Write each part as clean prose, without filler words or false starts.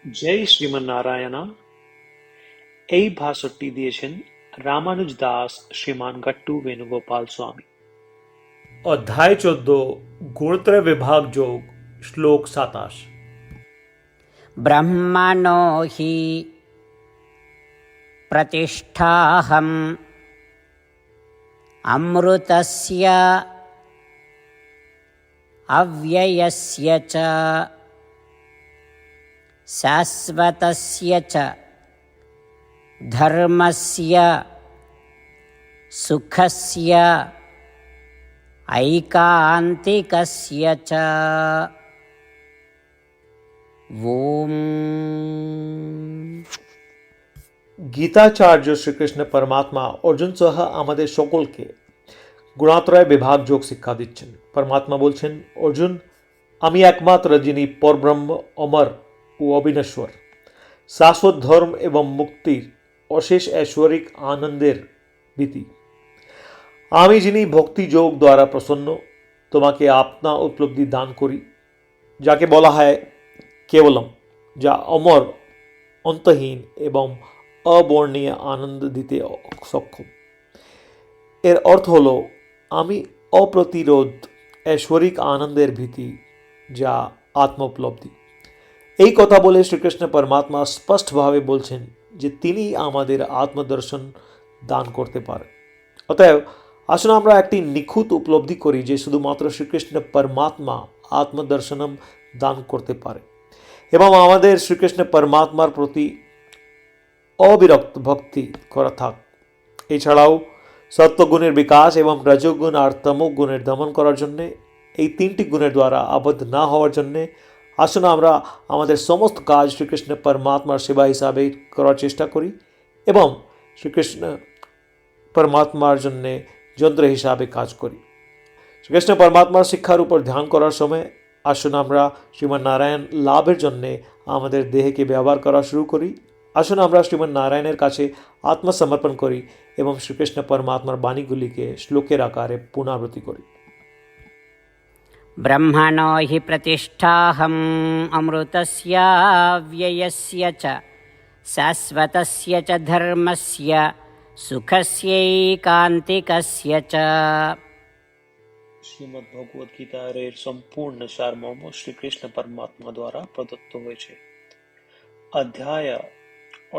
জয় শ্রীমন্নারায়ণা। এই ভাষণটি দিয়েছেন রামানুজ দাস শ্রীমান গট্টু বেণুগোপাল স্বামী। অধ্যায় 14, গুণত্রয় বিভাগ যোগ, শ্লোক 27। ब्रह्मणो हि प्रतिष्ठाहम् अमृतस्य अव्ययस्य च शाश्वतस्य च धर्मस्य सुखस्य ऐकान्तिकस्य च। ओम। গীতাচার্য শ্রীকৃষ্ণ পরমাত্মা অর্জুন সহ আমাদের সকলকে গুণাত্রয় বিভাগ যোগ শিক্ষা দিচ্ছেন। পরমাত্মা বলছেন, অর্জুন, আমি একমাত্র যিনি পরব্রহ্ম, অমর ও অবিনশ্বর, শাশ্বত ধর্ম এবং মুক্তির অশেষ ঐশ্বরিক আনন্দের ভীতি। আমি যিনি ভক্তি যোগ দ্বারা প্রসন্ন তোমাকে আপনা উপলব্ধি দান করি, যাকে বলা হয় কেবলম, যা অমর, অন্তহীন এবং অবর্ণীয় আনন্দ দিতে সক্ষম। এর অর্থ হল আমি অপ্রতিরোধ ঐশ্বরিক আনন্দের ভীতি, যা আত্মোপলব্ধি। এই কথা বলে শ্রীকৃষ্ণ পরমাত্মা স্পষ্টভাবে বলছেন যে তিনি আমাদের আত্মদর্শন দান করতে পারেন। অতএব আসুন আমরা একটি নিখুঁত উপলব্ধি করি যে শুধুমাত্র শ্রীকৃষ্ণ পরমাত্মা আত্মদর্শনম দান করতে পারে এবং আমাদের শ্রীকৃষ্ণ পরমাত্মার প্রতি অবিরক্ত ভক্তি করা থাক। এছাড়াও সত্যগুণের বিকাশ এবং রজগুণ আর তমগুণের দমন করার জন্যে, এই তিনটি গুণের দ্বারা আবদ্ধ না হওয়ার জন্যে আসুন আমরা আমাদের সমস্ত কাজ শ্রীকৃষ্ণ পরমাত্মার সেবা হিসাবে করার চেষ্টা করি এবং শ্রীকৃষ্ণ পরমাত্মার জন্যে যন্ত্র হিসাবে কাজ করি। শ্রীকৃষ্ণ পরমাত্মার শিক্ষার উপর ধ্যান করার সময় আসুন আমরা শ্রীমন্নারায়ণ লাভের জন্যে আমাদের দেহকে ব্যবহার করা শুরু করি। আসুন আমরা শ্রীমন্নারায়ণের কাছে আত্মসমর্পণ করি এবং শ্রীকৃষ্ণ পরমাত্মার বাণীগুলিকে শ্লোকের আকারে পুনরাবৃত্তি করি। ब्रह्मणो हि प्रतिष्ठाहम् अमृतस्य व्ययस्य च शाश्वतस्य च धर्मस्य सुखस्यैकान्तिकस्य च। শ্রীমদ্ ভগবদ গীতার এর সম্পূর্ণ সারমর্ম শ্রীকৃষ্ণ পরমাত্মা দ্বারা প্রদত্ত হয়েছে। অধ্যায়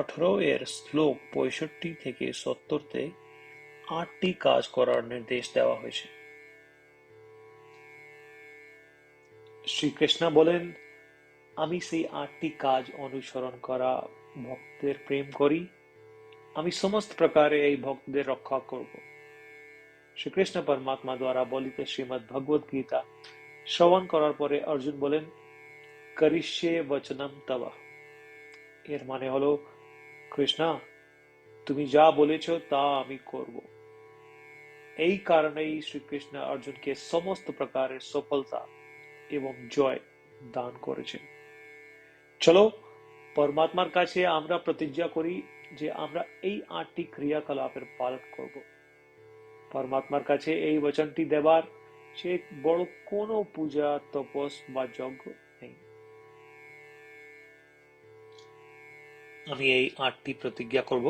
18 এর শ্লোক 65 থেকে 70-তে 8টি কাজ করার নির্দেশ দেওয়া হয়েছে। শ্রীকৃষ্ণ বলেন, আমি সেই 8টি কাজ অনুসরণ করা ভক্তদের প্রেম করি। আমি সমস্ত প্রকারে এই ভক্তদের রক্ষা করব। শ্রীকৃষ্ণ পরমাত্মা দ্বারা বলিত শ্রীমদ্ ভগবদ গীতা শ্রবণ করার পরে অর্জুন বলেন, করিষ্যে বচনম তব। এর মানে হলো, কৃষ্ণ, তুমি যা বলেছ তা আমি করব। এই কারণেই শ্রীকৃষ্ণ অর্জুনকে সমস্ত প্রকারের সফলতা এবং জয় দান করেছেন। চলো পরমাত্মার কাছে আমরা প্রতিজ্ঞা করি যে আমরা এই 8টি ক্রিয়াকলাপের পালন করব। পরমাত্মার কাছে এই বচনটি দেবার চেয়ে বড় কোনো পূজা, তপস বা যজ্ঞ নেই। আমি এই 8টি প্রতিজ্ঞা করব।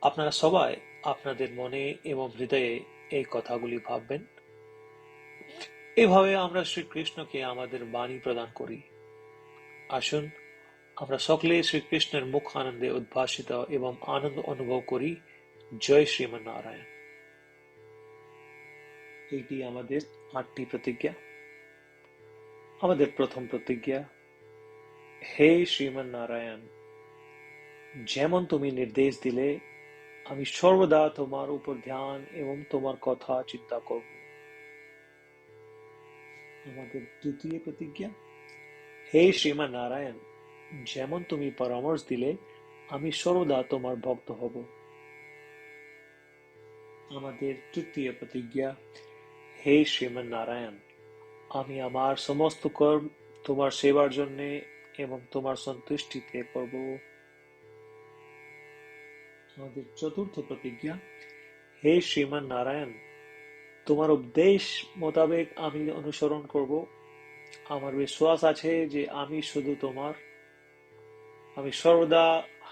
আপনারা সবাই আপনাদের মনে এবং হৃদয়ে এই কথাগুলি ভাববেন। এভাবে আমরা শ্রীকৃষ্ণকে আমাদের বাণী প্রদান করি। আসুন আমরা সকলে শ্রীকৃষ্ণের মুখ আনন্দে উদ্ভাসিত এবং আনন্দ অনুভব করি। জয় শ্রীমন্নারায়ণ। এইটি আমাদের 8টি প্রতিজ্ঞা। আমাদের প্রথম প্রতিজ্ঞা, হে শ্রীমন্নারায়ণ, যেমন তুমি নির্দেশ দিলে আমি সর্বদা তোমার উপর ধ্যান এবং তোমার কথা চিন্তা করব। আমাদের দ্বিতীয় প্রতিজ্ঞা, হে শ্রীমন্নারায়ণ, যেমন তুমি পরামর্শ দিলে আমি সর্বদা তোমার ভক্ত হব। আমাদের তৃতীয় প্রতিজ্ঞা, হে শ্রীমন্নারায়ণ, আমি আমার সমস্ত কর্ম তোমার সেবার জন্য এবং তোমার সন্তুষ্টিতে করব। আমাদের চতুর্থ প্রতিজ্ঞা, হে শ্রীমন্নারায়ণ, তোমার উপদেশ মোতাবেক আমি অনুসরণ করব। আমার বিশ্বাস আছে যে আমি শুধু তোমার আমি সর্বদা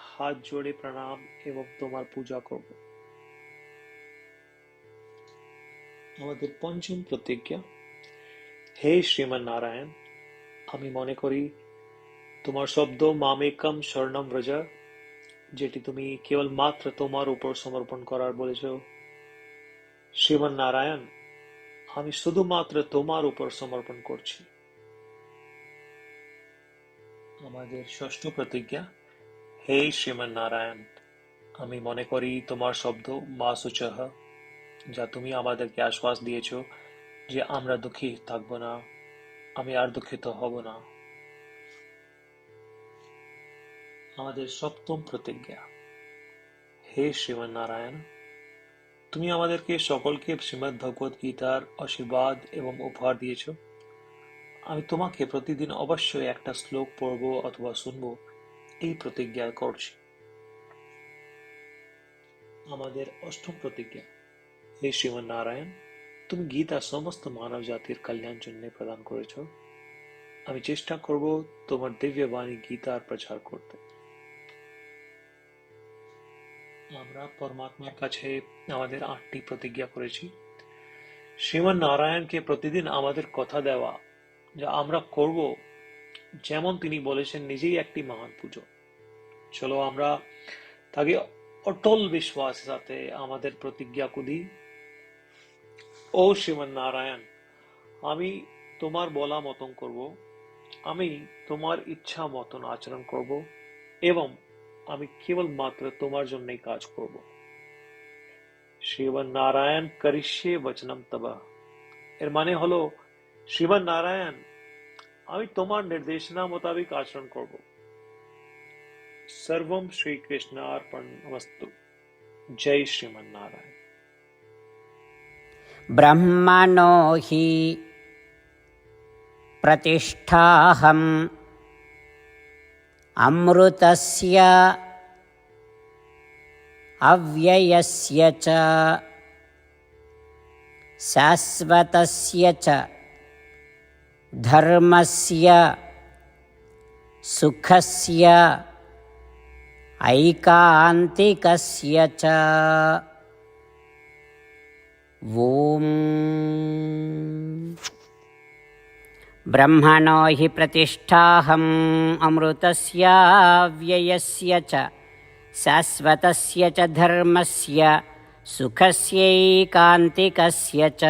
হাত জোড়ে প্রণাম এবং তোমার পূজা করব। আমাদের পঞ্চম প্রতিজ্ঞা, হে শ্রীমান নারায়ণ, আমি মনে করি তোমার শব্দ মামেকম শরণম ব্রজ, যেটি তুমি কেবল মাত্র তোমার উপর সমর্পণ করার বলেছ। শ্রীমান নারায়ণ, আমি শুধুমাত্র তোমার উপর সমর্পণ করছি। আমাদের ষষ্ঠ প্রতিজ্ঞা, হে শ্রীমান নারায়ণ, আমি মনে করি তোমার শব্দ মা শুচহ, যা তুমি আমাদেরকে আশ্বাস দিয়েছ যে আমরা দুঃখী থাকবো না, আমি আর দুঃখিত হব না। আমাদের সপ্তম প্রতিজ্ঞা, হে শ্রীমান নারায়ণ, তুমি আমাদেরকে সকলকে শ্রীমদ্ ভগবত গীতার আশীর্বাদ এবং উপহার দিয়েছ। আমি তোমাকে প্রতিদিন অবশ্যই একটা শ্লোক পড়ব অথবা শুনব, এই প্রতিজ্ঞা করছি। আমাদের অষ্টম প্রতিজ্ঞা, হে শ্রীমান নারায়ণ, তুমি গীতা সমস্ত মানব জাতির কল্যাণ জন্য প্রদান করেছ। আমি চেষ্টা করব তোমার দিব্য বাণী গীতার প্রচার করতে। আমরা পরমাত্মার কাছে আমাদের 8টি প্রতিজ্ঞা করেছি। শ্রীমান নারায়ণকে প্রতিদিন আমাদের কথা দেওয়া, যা আমরা করব যেমন তিনি বলেছেন, নিজেই একটি মহান পুজো। চলো আমরা তাকে অটল বিশ্বাসের সাথে আমাদের প্রতিজ্ঞাକୁ দিই। ও শ্রীমান নারায়ণ, আমি তোমার বলা মতন করব, আমি তোমার ইচ্ছা মতন আচরণ করব এবং আমি কেবল মাত্র তোমার জন্যই কাজ করব। শ্রীমান নারায়ণ করিষ্যে বচনম তব, এর মানে হলো, শ্রীমান নারায়ণ, আমি তোমার নির্দেশনা মোতাবেক আচরণ করব। সর্বম শ্রীকৃষ্ণার্পণমস্তু। জয় শ্রীমান নারায়ণ। ब्रह्मणो हि प्रतिष्ठाहम् अमृतस्य अव्ययस्य च शाश्वतस्य च धर्मस्य सुखस्य ऐकान्तिकस्य च। ॐ ब्रह्मणो हि प्रतिष्ठाहम् अमृतस्य व्ययस्य च शाश्वतस्य च धर्मस्य सुखस्यैकान्तिकस्य च।